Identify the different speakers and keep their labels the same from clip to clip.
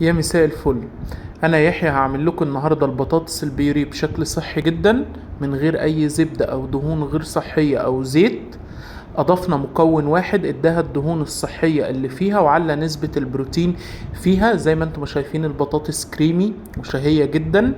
Speaker 1: يا مساء الفل. انا يحيى هعمل لكم النهارده البطاطس البيوري بشكل صحي جدا من غير اي زبدة او دهون غير صحية او زيت. اضفنا مكون واحد اداها الدهون الصحية اللي فيها وعلى نسبة البروتين فيها. زي ما انتم شايفين البطاطس كريمي وشهية جدا.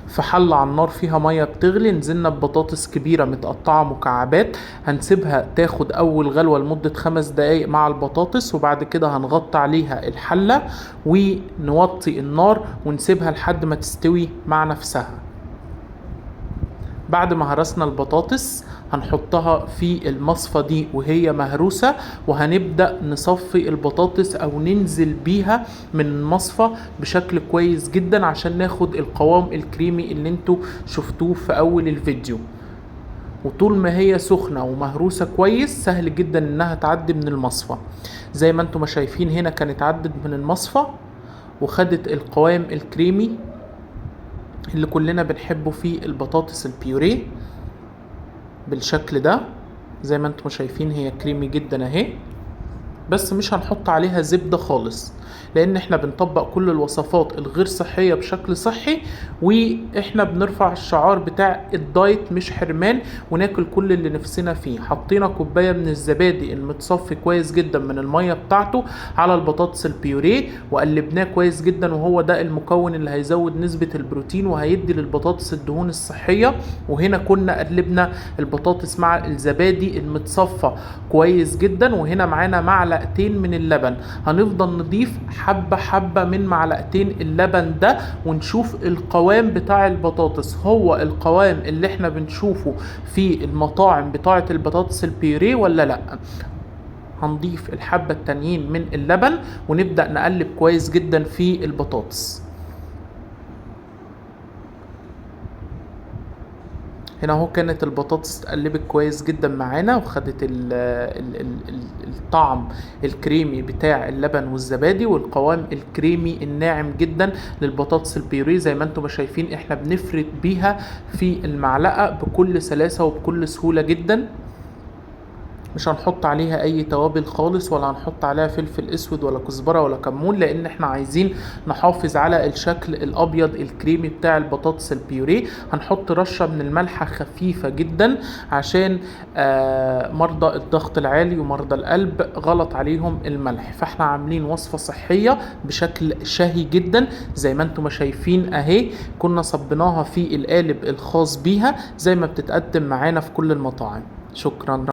Speaker 1: في حلة على النار فيها مية بتغلي نزلنا ببطاطس كبيرة متقطعة مكعبات، هنسيبها تاخد اول غلوة لمدة 5 دقايق مع البطاطس، وبعد كده هنغطي عليها الحلة ونوطي النار ونسيبها لحد ما تستوي مع نفسها. بعد ما هرسنا البطاطس هنحطها في المصفى دي وهي مهروسة، وهنبدأ نصفي البطاطس او ننزل بيها من المصفى بشكل كويس جدا عشان ناخد القوام الكريمي اللي انتوا شفتوه في اول الفيديو. وطول ما هي سخنة ومهروسة كويس سهل جدا انها تعدي من المصفى. زي ما انتوا ما شايفين هنا كانت عدت من المصفى وخدت القوام الكريمي اللي كلنا بنحبه في البطاطس البيوريه بالشكل ده. زي ما انتم شايفين هي كريمي جدا اهي، بس مش هنحط عليها زبدة خالص لان احنا بنطبق كل الوصفات الغير صحية بشكل صحي، واحنا بنرفع الشعار بتاع الدايت مش حرمان، وناكل كل اللي نفسنا فيه. حطينا كوباية من الزبادي المتصفي كويس جدا من المية بتاعته على البطاطس البيوريه وقلبناه كويس جدا، وهو ده المكون اللي هيزود نسبة البروتين وهيدي للبطاطس الدهون الصحية. وهنا كنا قلبنا البطاطس مع الزبادي المتصفى كويس جدا، وهنا معانا معلقتين من اللبن. هنفضل نضيف حبة حبة من معلقتين اللبن ده ونشوف القوام بتاع البطاطس هو القوام اللي احنا بنشوفه في المطاعم بتاعة البطاطس البيوريه ولا لا. هنضيف الحبة التانيين من اللبن ونبدأ نقلب كويس جدا في البطاطس. هنا اهو كانت البطاطس اتقلبت كويس جدا معانا وخدت الطعم الكريمي بتاع اللبن والزبادي والقوام الكريمي الناعم جدا للبطاطس البيوريه. زي ما انتم شايفين احنا بنفرد بيها في المعلقة بكل سلاسة وبكل سهولة جدا. مش هنحط عليها اي توابل خالص، ولا هنحط عليها فلفل اسود ولا كزبرة ولا كمون، لان احنا عايزين نحافظ على الشكل الابيض الكريمي بتاع البطاطس البيوريه. هنحط رشة من الملح خفيفة جدا عشان مرضى الضغط العالي ومرضى القلب غلط عليهم الملح. فاحنا عاملين وصفة صحية بشكل شهي جدا زي ما انتم شايفين اهي. كنا صبناها في القالب الخاص بيها زي ما بتتقدم معانا في كل المطاعم. شكرا.